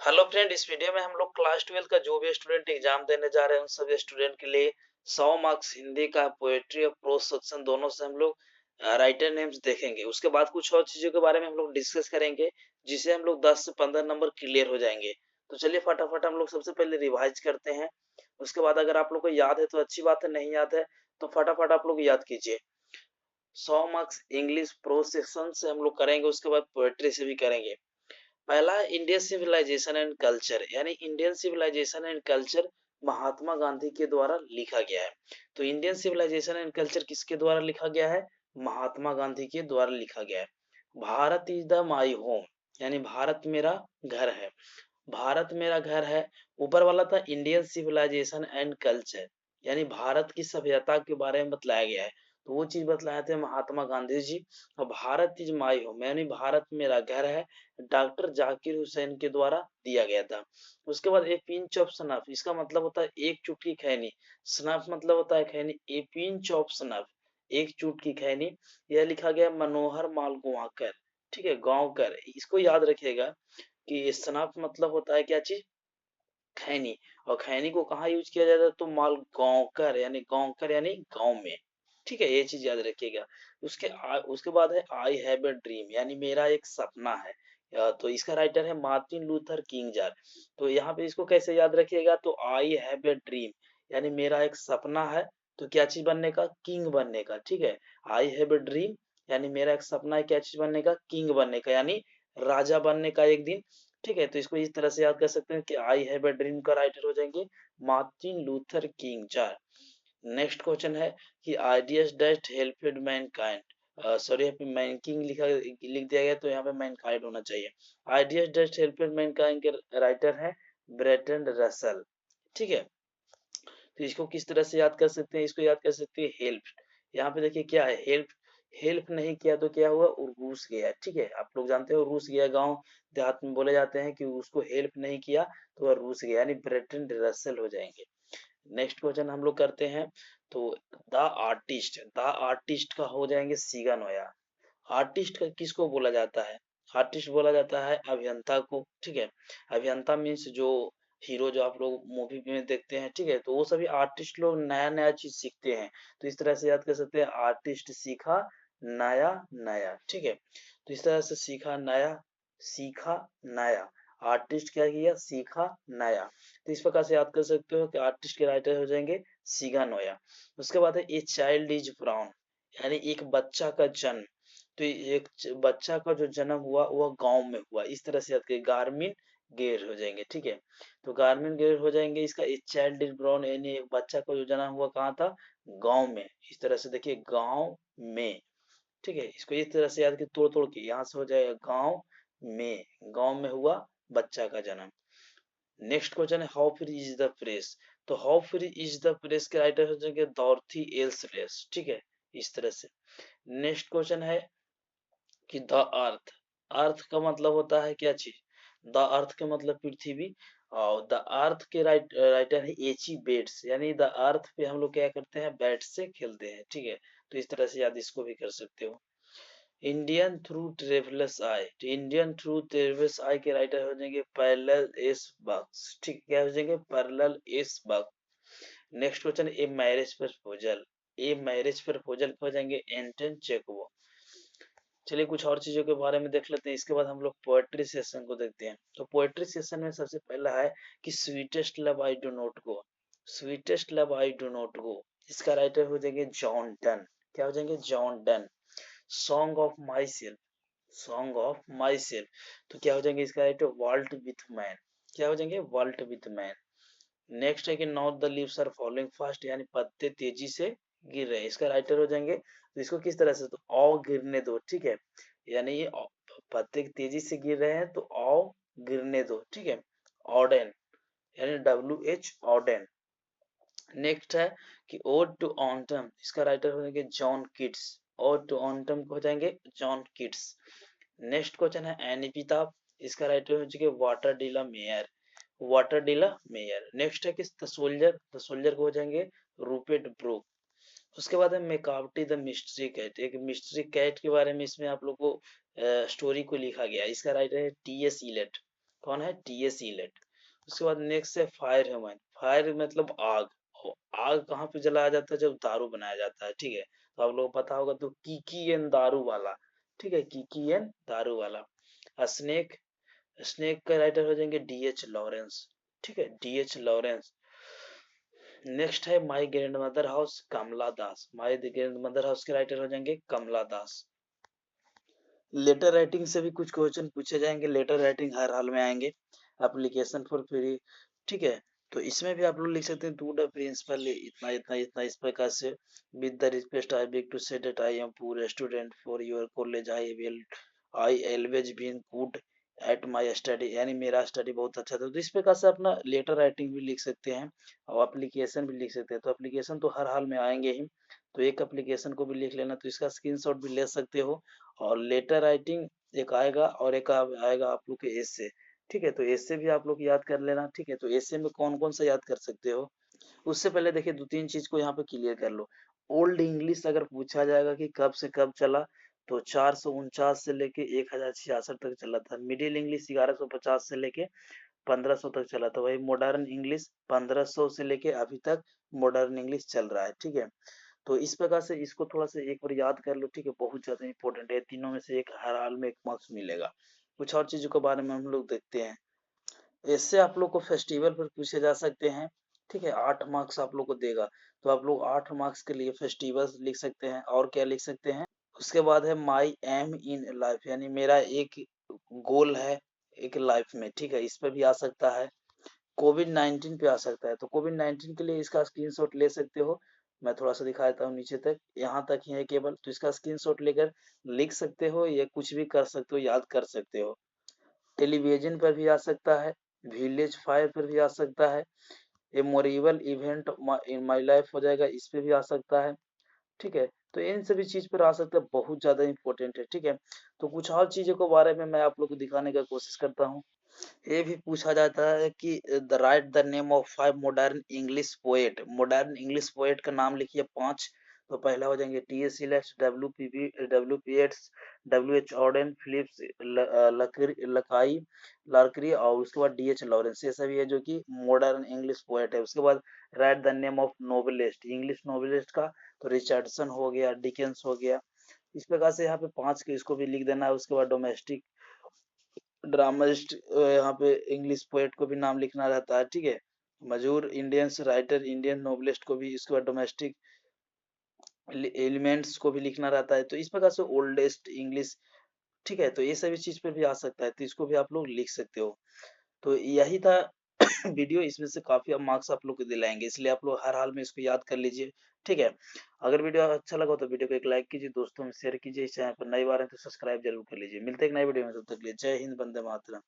Hello friend, इस video में हम लोग क्लास 12 का जो भी स्टूडेंट एग्जाम देने जा रहे हैं उन सभी स्टूडेंट के लिए 100 मार्क्स हिंदी का पोएट्री और प्रोज सेक्शन दोनों से हम लोग राइटर नेम्स देखेंगे। उसके बाद कुछ और चीजों के बारे में हम लोग डिस्कस करेंगे, जिससे हम लोग 10 से 15 नंबर क्लियर हो जाएंगे। तो चलिए फटाफट हम लोग सबसे पहले रिवाइज करते हैं। उसके बाद अगर आप लोग को याद है तो अच्छी बात है, नहीं याद है तो फटाफट आप लोग याद कीजिए। 100 मार्क्स इंग्लिश प्रोज सेक्शन से हम लोग करेंगे, उसके बाद पोएट्री से भी करेंगे। पहला इंडियन सिविलाइजेशन एंड कल्चर, यानी Indian civilisation and culture Mahatma Gandhi के द्वारा लिखा गया है। तो इंडियन सिविलाइजेशन एंड कल्चर किसके द्वारा लिखा गया है? महात्मा गांधी के द्वारा लिखा गया है। Bharat is the my home, यानी भारत मेरा घर है। भारत मेरा घर है। ऊपर वाला था इंडियन सिविलाइजेशन एंड कल्चर, यानी भारत की सभ्यता के बारे में बतलाया गया है। तो वो चीज बतलाए थे महात्मा गांधी जी। और भारत इज माई होम, यानी भारत मेरा घर है, डॉक्टर जाकिर हुसैन के द्वारा दिया गया था। उसके बाद ए पिंच ऑफ सनफ, इसका मतलब होता है एक चुटकी खैनी। सनफ मतलब होता है खैनी। ए पिंच ऑफ सनफ, एक चुटकी खैनी। यह लिखा गया मनोहर माल गुवाकर, ठीक है, गांवकर। इसको याद रखिएगा कि सनफ मतलब होता है क्या चीज? खैनी। और खैनी को कहाँ यूज किया जाता है? तो माल गांवकर, यानी गांवकर यानी गांव में। ठीक है, ये चीज याद रखिएगा। उसके बाद है आई हैव ए ड्रीम, यानी मेरा एक सपना है। तो इसका राइटर है मार्टिन लूथर किंग जार। तो यहाँ पे इसको कैसे याद रखिएगा? तो आई हैव ए ड्रीम, यानी मेरा एक सपना है। तो क्या चीज बनने का? किंग बनने का। ठीक है, आई हैव ए ड्रीम, यानी मेरा एक सपना है क्या चीज बनने का? किंग बनने का, यानी राजा बनने का एक दिन। ठीक है, तो इसको इस तरह से याद कर सकते हैं कि आई हैव अ ड्रीम का राइटर हो जाएंगे Martin Luther king jar. Next question है कि आइडियाज दैट हेल्पेड मैनकाइंड, सॉरी यहाँ पे मैनकिंग लिख दिया गया, तो यहाँ पे मैनकाइंड होना चाहिए। आइडियाज दैट हेल्पेड मैनकाइंड के राइटर है ब्रेटन रसल। ठीक है, तो इसको किस तरह से याद कर सकते हैं? इसको याद कर सकते हैं हेल्प। यहाँ पे देखिए क्या है, हेल्प। हेल्प नहीं किया तो क्या हुआ? वो रूस गया। ठीक है, आप लोग जानते हो रूस गया, गांव देहात में बोले जाते हैं कि उसको हेल्प नहीं किया तो वह रूस गया, यानी ब्रेटन रसल हो जाएंगे। नेक्स्ट क्वेश्चन हम लोग करते हैं। तो द आर्टिस्ट का हो जाएंगे सीगा नोया। आर्टिस्ट का किसको बोला जाता है? आर्टिस्ट बोला जाता है अभियंता को। ठीक है, अभियंता मीन्स जो हीरो जो आप लोग मूवी में देखते हैं, ठीक है, तो वो सभी आर्टिस्ट लोग नया नया चीज सीखते हैं। तो इस तरह से याद कर सकते हैं, आर्टिस्ट सीखा नया नया। ठीक है, तो इस तरह से सीखा नया, सीखा नया। आर्टिस्ट क्या किया? सीखा नया। तो इस प्रकार से याद कर सकते हो कि आर्टिस्ट के राइटर हो जाएंगे सीगा नोया। उसके बाद है ए चाइल्ड इज ब्राउन, यानी एक बच्चा का जन्म। तो एक बच्चा का जो जन्म हुआ वह गांव में हुआ। इस तरह से याद करिए, गार्मिन गेर हो जाएंगे। ठीक है, तो गार्मिन गेर हो जाएंगे। इसका एक चाइल्ड इज ब्रॉर्न, यानी एक बच्चा का जो जन्म हुआ कहाँ था? गांव में। इस तरह से देखिए, गांव में। ठीक है, इसको इस तरह से याद करिए, तोड़ तोड़ के यहाँ से हो जाएगा गांव में, गांव में हुआ बच्चा का जन्म। नेक्स्ट क्वेश्चन है how free is the press. तो how free is the press के राइटर हो जाएंगे डॉर्थी एल्स रेस। ठीक है, इस तरह से। नेक्स्ट क्वेश्चन है कि द अर्थ। अर्थ का मतलब होता है क्या चीज? द अर्थ का मतलब पृथ्वी। और द अर्थ के राइटर है एची बेट्स, यानी द अर्थ पे हम लोग क्या करते हैं? बैट से खेलते हैं। ठीक है, तो इस तरह से याद इसको भी कर सकते हो। इंडियन थ्रू ट्रेवलर्स आई, तो इंडियन थ्रू ट्रेवलर्स आई के राइटर हो जाएंगे पैरेलल एस बक्स। ठीक, क्या हो जाएंगे? पैरेलल एस बक्स। Next question a marriage proposal. A marriage proposal हो जाएंगे एंटन चेकोव। चलिए कुछ और चीजों के बारे में देख लेते हैं, इसके बाद हम लोग पोएट्री सेशन को देखते हैं। तो पोएट्री सेशन में सबसे पहला है कि sweetest love I do not go. Sweetest love I do not go, इसका राइटर हो जाएंगे जॉन डन। क्या हो जाएंगे? John Donne. Song of my self, song of my self, तो क्या हो जाएंगे? इसका राइटर वॉल्ट विथ मैन। क्या हो जाएंगे? Vault with man. नेक्स्ट है कि not the leaves are following fast, यानी पत्ते तेजी से गिर रहे हैं। इसका राइटर हो जाएंगे, तो इसको किस तरह से? तो आओ गिरने दो। ठीक है, यानी ये पत्ते तेजी से गिर रहे हैं तो आओ गिरने दो। ठीक है, ऑर्डन, यानी WH ऑर्डन। नेक्स्ट है कि ओड टू ऑटम, इसका राइटर हो जाएंगे John Keats. Ode to autumn हो जाएंगे जॉन किट्स। नेक्स्ट क्वेश्चन है एनिपिताप, इसका राइटर हो जाएंगे Walter de la Mare. Walter de la Mare. Next है कि द सोल्जर को हो जाएंगे रूपेट ब्रूक। उसके बाद है मेकावटी द मिस्ट्री कैट। एक मिस्ट्री कैट के बारे में इसमें आप लोग को स्टोरी को लिखा गया है। इसका राइटर है TS इलेट। कौन है? टीएस इलेट। उसके बाद नेक्स्ट है फायर ह्यूमन। फायर मतलब आग। और आग कहाँ पे जलाया जाता है? जब दारू बनाया जाता है, ठीक है। तो आप लोगों को पता होगा तो कीकी एन दारू वाला, ठीक है, कीकी एन दारू वाला। स्नेक, स्नेक का राइटर हो जाएंगे डीएच लॉरेंस, ठीक है, डीएच लॉरेंस। नेक्स्ट है my grandmother house, Kamala Das. My grandmother house के राइटर हो जाएंगे कमला दास। लेटर राइटिंग से भी कुछ क्वेश्चन पूछे जाएंगे, लेटर राइटिंग हर हाल में आएंगे। एप्लीकेशन फॉर फ्री, ठीक है। तो इसमें भी आप लोग लिख सकते हैं टू द प्रिंसिपल इतना इतना इतना इस प्रकार से। With the request I beg to say that I am poor student for your college, I always been good at my study, यानी मेरा स्टडी बहुत अच्छा था। तो इस प्रकार से अपना लेटर राइटिंग भी लिख सकते हैं और एप्लीकेशन भी लिख सकते हैं। तो एप्लीकेशन तो हर हाल में आएंगे ही, तो एक एप्लीकेशन को भी लिख लेना, तो इसका स्क्रीनशॉट भी ले सकते हो। और लेटर राइटिंग एक आएगा और एक आएगा आप लोग के एसे, ठीक है। तो एसे भी आप लोग याद कर लेना, ठीक है। तो एसे में कौन कौन सा याद कर सकते हो? उससे पहले देखिए दो तीन चीज को यहाँ पे क्लियर कर लो। ओल्ड इंग्लिश अगर पूछा जाएगा कि कब से कब चला, तो 449 से लेके 1066 तक चला था। मिडिल इंग्लिश 1150 से लेके 1500 तक चला था। वही मॉडर्न इंग्लिश 1500 से लेके अभी तक मॉडर्न इंग्लिश चल रहा है, ठीक है। तो इस प्रकार से इसको थोड़ा सा एक बार याद कर लो, ठीक है। बहुत ज्यादा इंपॉर्टेंट है, तीनों में से एक हर हाल में एक मार्क्स मिलेगा। कुछ और चीजों के बारे में हम लोग देखते हैं। इससे आप लोग को फेस्टिवल पर पूछे जा सकते हैं, ठीक है। 8 मार्क्स आप लोग को देगा। तो आप लोग 8 मार्क्स के लिए फेस्टिवल्स लिख सकते हैं। और क्या लिख सकते हैं? उसके बाद है माई एम इन लाइफ, यानी मेरा एक गोल है एक लाइफ में, ठीक है। इस पे भी आ सकता है। कोविड 19 पे आ सकता है। तो कोविड 19 के लिए इसका स्क्रीनशॉट ले सकते हो। मैं थोड़ा सा दिखा देता हूँ नीचे तक, यहाँ तक ही है केवल। तो इसका स्क्रीनशॉट लेकर लिख सकते हो, या कुछ भी कर सकते हो, याद कर सकते हो। टेलीविजन पर भी आ सकता है, विलेज फायर पर भी आ सकता है, ए मोरेबल इवेंट इन माई लाइफ हो जाएगा, इस पे भी आ सकता है, ठीक है। तो इन सभी चीज पर आ सकता है, बहुत ज्यादा इंपॉर्टेंट है, ठीक है। तो कुछ और चीजों के बारे में मैं आप लोग को दिखाने का कोशिश करता हूँ। ये भी पूछा जाता है कि the write the name of 5 modern English poet. Modern English poet का नाम लिखिए 5। तो पहला हो जाएंगे T S Eliot, W B Yeats, W H Auden, Philips लकाई लार्करी, और उसके बाद डी एच लॉरेंस। ये सभी है जो कि मॉडर्न इंग्लिश पोएट है। उसके बाद right the name of novelist, English novelist का तो रिचर्डसन हो गया, डिकेंस हो गया। इस प्रकार से यहाँ पे 5 के इसको भी लिख देना है। उसके बाद डोमेस्टिक ड्रामिस्ट, यहाँ पे इंग्लिश पोएट को भी नाम लिखना रहता है, ठीक है। मजूर इंडियंस राइटर, इंडियन नोवेलिस्ट को भी, इसके बाद डोमेस्टिक एलिमेंट्स को भी लिखना रहता है। तो इस प्रकार से ओल्डेस्ट इंग्लिश, ठीक है। तो ये सभी चीज पे भी आ सकता है, तो इसको भी आप लोग लिख सकते हो। तो यही था वीडियो। इसमें से काफी मार्क्स आप लोग को दिलाएंगे, इसलिए आप लोग हर हाल में इसको याद कर लीजिए, ठीक है। अगर वीडियो अच्छा लगा तो वीडियो को एक लाइक कीजिए, दोस्तों में शेयर कीजिए। इस चैनल पर नए बार हैं तो सब्सक्राइब जरूर कर लीजिए। मिलते हैं एक नए वीडियो में, तब तक के लिए जय हिंद, वंदे मातरम।